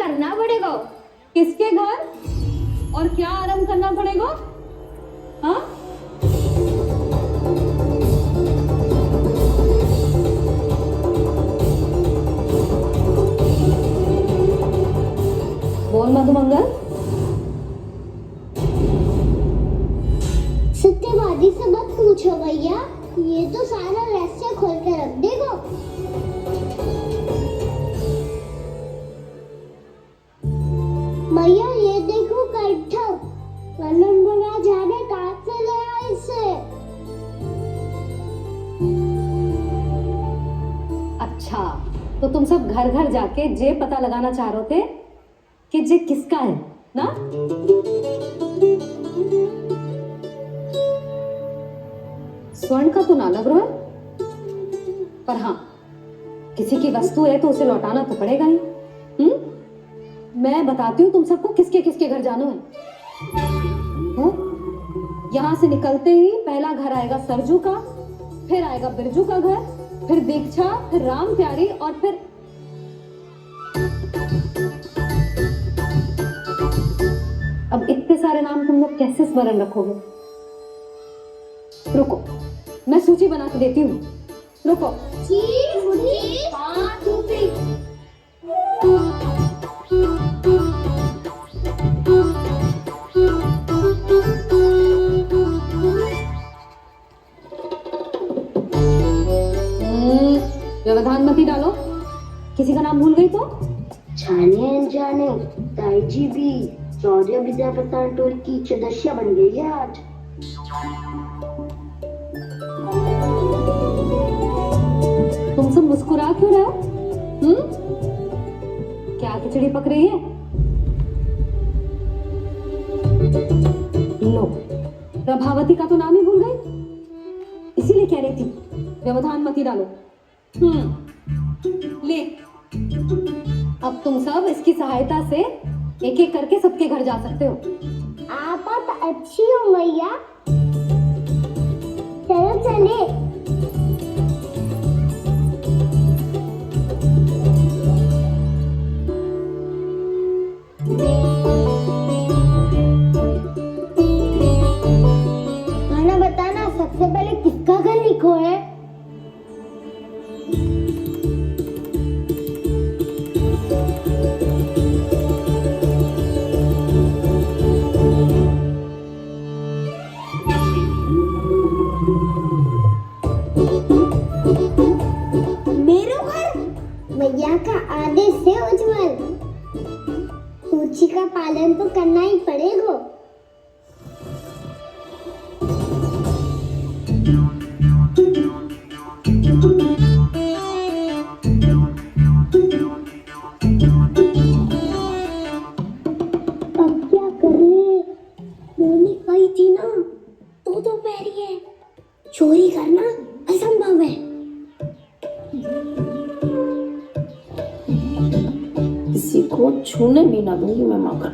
करना पड़ेगा। किसके घर और क्या आराम करना पड़ेगा? हाँ, बोल मधुमंगल। सत्यवादी से मत पूछो भैया, ये तो सारा रहस्य खोल के रख देगा। भैया ये देखो कट्ठा, वनंबरा जाने कहाँ से ले आया इसे। अच्छा, तो तुम सब घर घर जाके जे पता लगाना चाह रहे थे कि जे किसका है ना? स्वर्ण का तो ना लग रहा है, पर हाँ, किसी की वस्तु है तो उसे लौटाना तो पड़ेगा ही। मैं बताती हूँ तुम सबको किसके किसके घर जाना है। यहाँ से निकलते ही पहला घर आएगा सरजू का, फिर आएगा बिरजू का घर, फिर दीक्षा, फिर राम प्यारी और फिर अब इतने सारे नाम तुम लोग कैसे स्मरण रखोगे? रुको, मैं सूची बना के देती हूँ। रुको। व्यवधान मत ही डालो, किसी का नाम भूल गई तो? जाने अनजाने ताई जी भी चौधरी विद्यापति टोल की सदस्य बन गई है आज। तुम सब मुस्कुरा क्यों रहे हो? क्या खिचड़ी पक रही है? लो, प्रभावती का तो नाम ही भूल गई, इसीलिए कह रही थी व्यवधान मत ही डालो। ले, अब तुम सब इसकी सहायता से एक एक करके सबके घर जा सकते हो। आप तो अच्छी हो मैया, चलो चले। खाना बताना, सबसे पहले किसका घर लिखो है? मैया का आदेश है उज्जवल, सूची का पालन तो करना ही पड़ेगा। अब क्या करें? मम्मी कही थी ना, दो पैरी है, चोरी करना असंभव है। किसी को छूने भी ना दूंगी मैं मगर।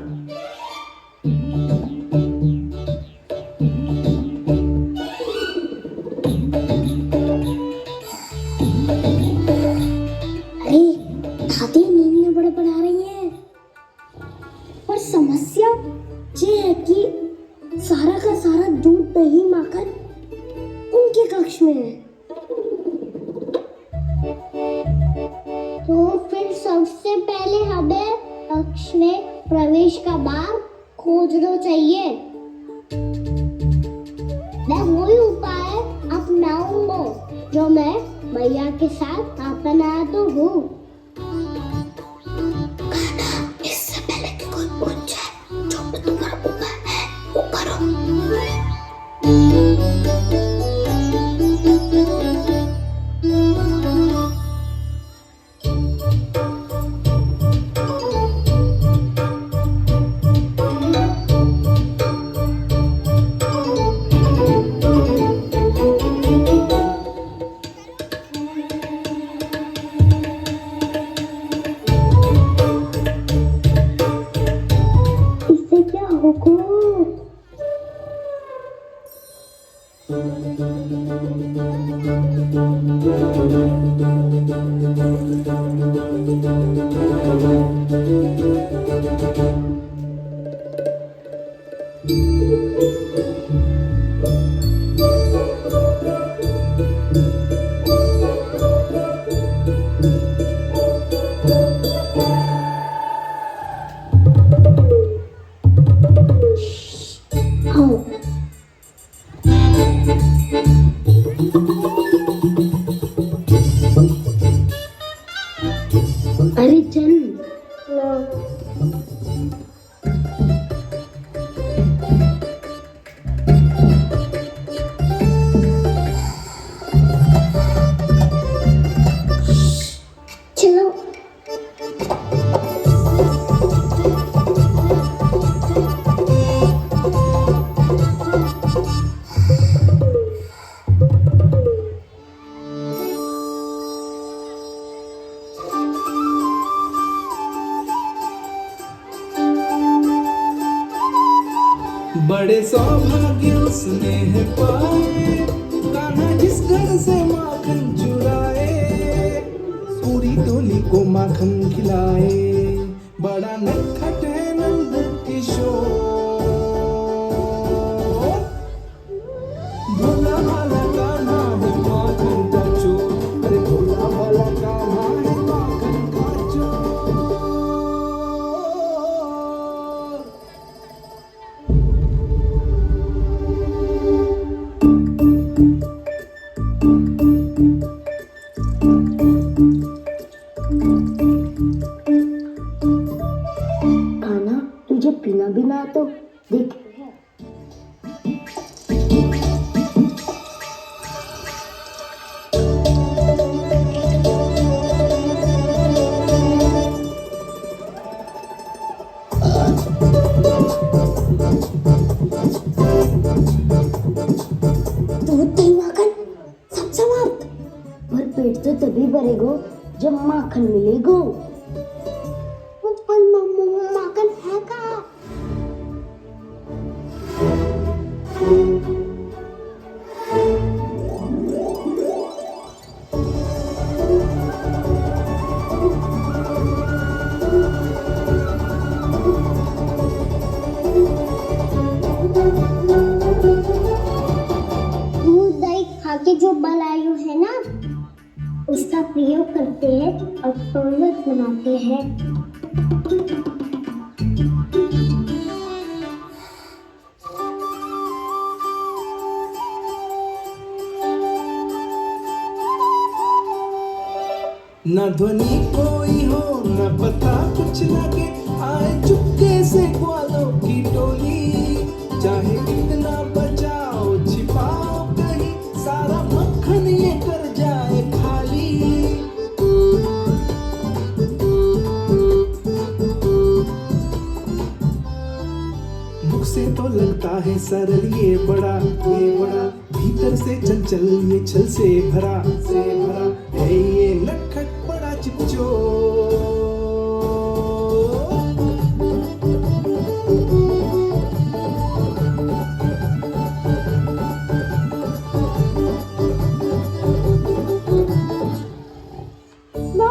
अरे दादी नींद में बड़े पढ़ा रही हैं, पर समस्या ये है कि सारा का सारा दूध दही माखन उनके कक्ष में है। तो फिर सबसे पहले हमें कक्ष में प्रवेश का मार्ग खोजना चाहिए। मैं वही उपाय अपनाऊंगा जो मैं मैया के साथ अपनाया तो हूँ। इससे पहले कि कोई पूछ जाए, जो भी तुम्हारा उपाय है वो करो। Thank you. आओ। अरे चल ना। चलो। बड़े सौभाग्य उसने है पाए, कान्हा जिस घर से माखन चुराए, पूरी टोली को माखन खिलाए, बड़ा नटखट है नंद किशोर। भोला भाला कान्हा है माखन का चोर, अरे भोला भाला कान्हा है माखन का चोर। कान्हा तुझे पीना भी ना तो देख। दूध दही माखन सब समाप्त। पर पेट तो तभी भरेगो जब माखन मिलेगो। पर माखन है कहाँ? दूध दही खा के जो बलायु है ना, उसका प्रयोग करते हैं और टॉयलेट बनाते हैं। न ध्वनि कोई हो न पता कुछ लगे, आए चुपके से ग्वालों की टोली, चाहे कितना बचाओ छिपाओ कहीं, सारा मक्खन ये कर जाए खाली। मुख से तो लगता है सरल ये बड़ा, भीतर से चंचल ये छल से भरा है ये नटखट बड़ा चिपचो।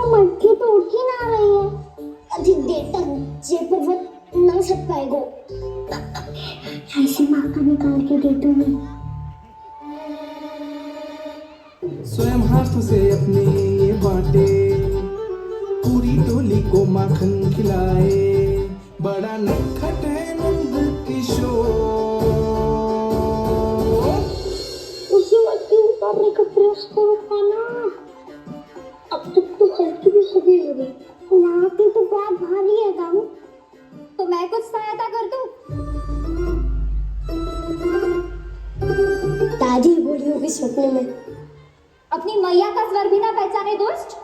मटकी तो उठ ही ना रही है। अधिक देर तक जेपर्वत ना सक पाएगो। ऐसे माखन निकाल के दे दूँ मैं। स्वयं हाथ से अपने ये बांटे, पूरी टोली को माखन खिलाए, बड़ा नटखट है नंद किशोर। उसी मटकी उतारने का प्रयास करो कान्हा। अब तक तो हल्की भी सभी लगी, यहाँ की तो बहुत भारी है दाऊ। तो मैं कुछ सहायता कर दूं? दादी बोली होगी सपने में। अपनी मैया का स्वर भी ना पहचाने दोस्त।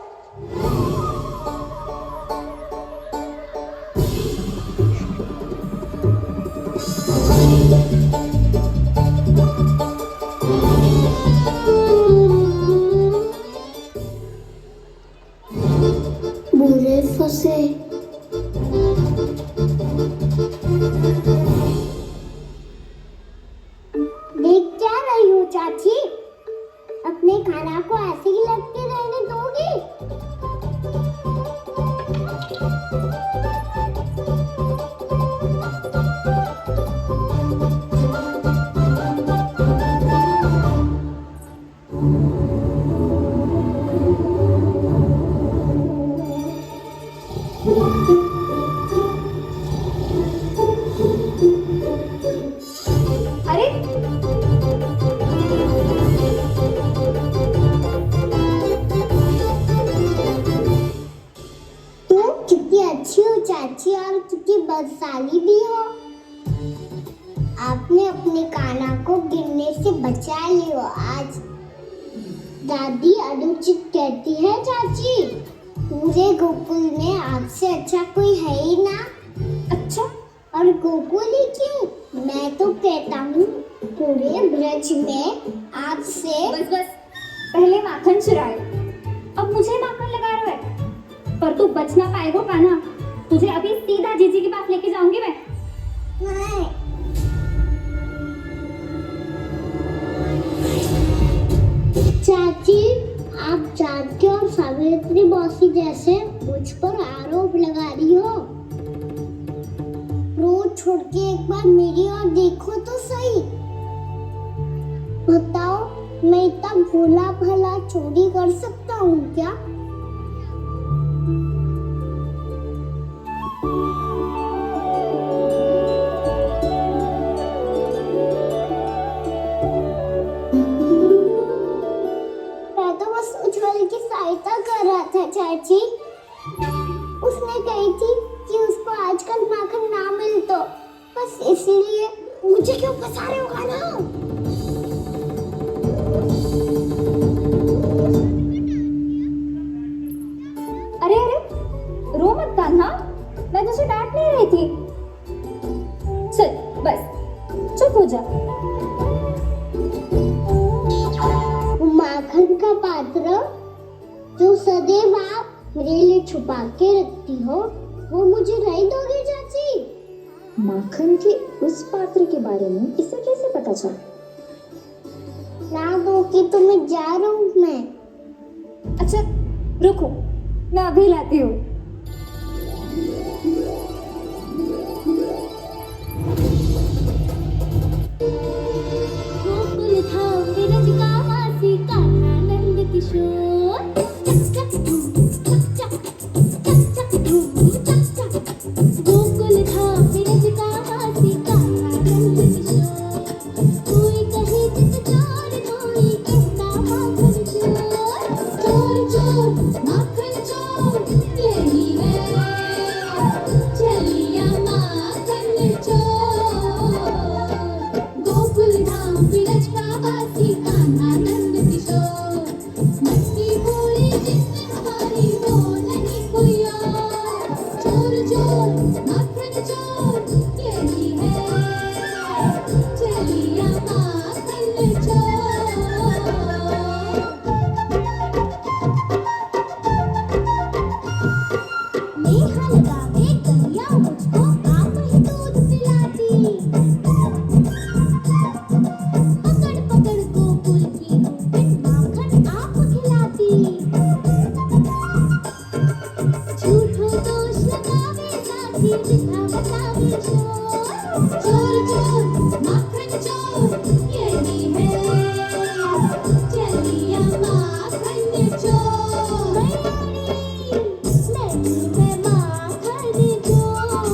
बुरे फंसे। देख क्या रही हो चाची? अपने खाना को ऐसे ही लगते रहने दोगी? वाली भी हो। आपने अपने कान्हा को गिरने से बचा लियो आज। दादी अनुचित कहती है चाची, पूरे गोकुल में आपसे अच्छा कोई है ही ना। अच्छा, और गोकुल ही क्यों, मैं तो कहता हूँ पूरे ब्रज में आपसे। बस बस, पहले माखन चुराए, अब मुझे माखन लगा रहा है। पर तू बच ना पाएगा कान्हा, तुझे अभी सीधा जीजी के पास लेके जाऊंगी मैं। नहीं। चाची, आप जानती हो सावित्री मौसी जैसे मुझ पर आरोप लगा रही हो। रोज छोड़ के एक बार मेरी ओर देखो तो सही। बताओ, मैं इतना भोला भला चोरी कर सकता हूँ क्या? मैं तो बस उज्जवल की सहायता कर रहा था चाची। उसने कही थी कि उसको आजकल माखन ना मिल तो बस इसलिए मुझे क्यों फंसा रहे हो कान्हा? अरे अरे, रो मत कान्हा, मैं तुझे डांट नहीं रही थी। चल बस चुप हो जा। माखन का पात्र जो सदैव आप मेरे लिए छुपा के रखती हो, वो मुझे नहीं दोगे चाची? माखन के उस पात्र के बारे में इसे कैसे पता चला? ना दो कि तो मैं जा रहा हूँ मैं। अच्छा रुको, मैं अभी लाती हूँ। गोकुल था ब्रज का वासी कान्हा नंद किशोर। चक चक धूम चक चक, चक चक धूम चक चक। गोकुल था ब्रज का वासी कान्हा नंद किशोर। कोई कहे चित चोर, कोई कहता माखन चोर। चोर चोर माखन चोर, यही है चलिया माखन चोर। गोकुल धाम ब्रज का वासी कान्हा नंद किशोर। मटकी बोली जिसने हमारी वो नहीं कोई और। चोर चोर माखन चोर, यही है चलिया माखन चोर। नेहा लगावे गैया मुझको आप ही दूध पिलाती। पकड़ पकड़ गोकुल की गोपिन माखन आप खिलाती। झूठो दोष लगावे साथी जिथा बतावे चोर। चोर चोर माखन चोर, यही है चलिया माखन चोर। नहीं मैं माखन चोर।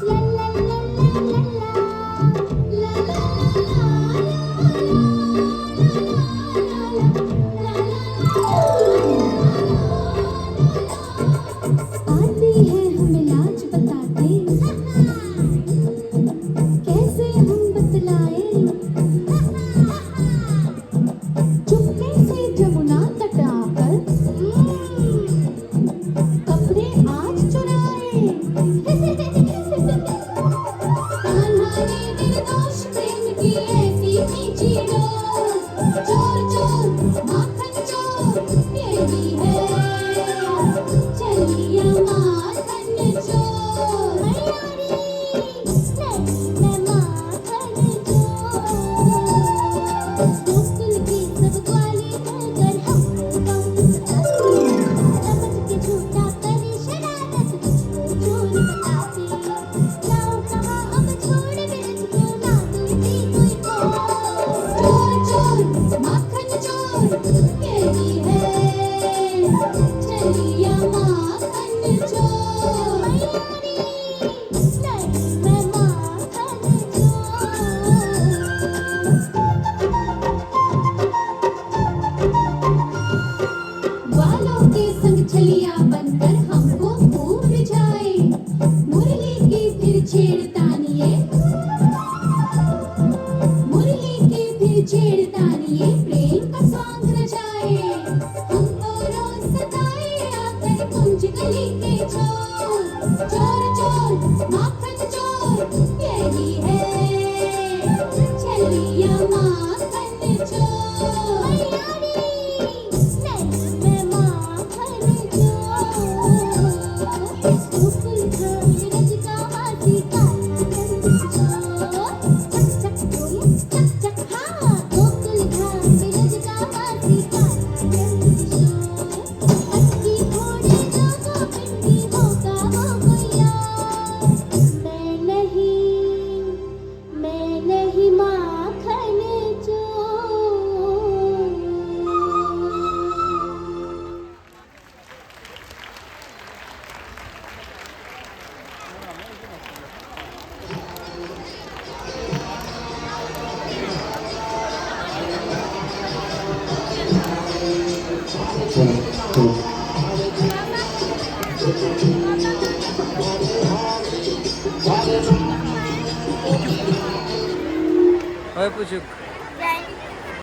ला ला ला ला ला ला, ला आती है हमें लाज बताते, कैसे हम बतलाए। चुपके से जमुना तट आकर कपड़े आज चुराए। कान्हा ने निर्दोष प्रेम की ऐसी मीठी डोर। चोर चोर माखन चोर, यही है चलिया माखन चोर। नहीं मैं माखन चोर। गोकुल की सब ग्वाली अगर हमको कम बताती, समझ के झूठा करे शरारत तुझको चोर बताती। जाओ कहाँ अब छोड़ ब्रज को, ना दूसरी कोई और। चोर चोर माखन चोर, यही है चलिया माखन चोर। नहीं मैं माखन चोर। ग्वालों के संग छलिया बनकर हमको खूब रिझाए। मुरली फिर छेड़तानिए, मुरली की फिर छेड़तानिए, प्रेम का सॉन्ग रचाए, हमको रोज सताए आकर कुंज गली के चोर, चोर चोर माखन चोर, यही है छलिया माखन चोर। मैं माखन चोर, गोकुल धाम रज का वासी काला चंद चोर, चक चक बोले चक चक हाँ, गोकुल धाम रज का वासी काला चंद चोर, अक्की घोड़े जोगो पिंडी होगा हो गया, मैं नहीं माखन चोर। ओए पुचुक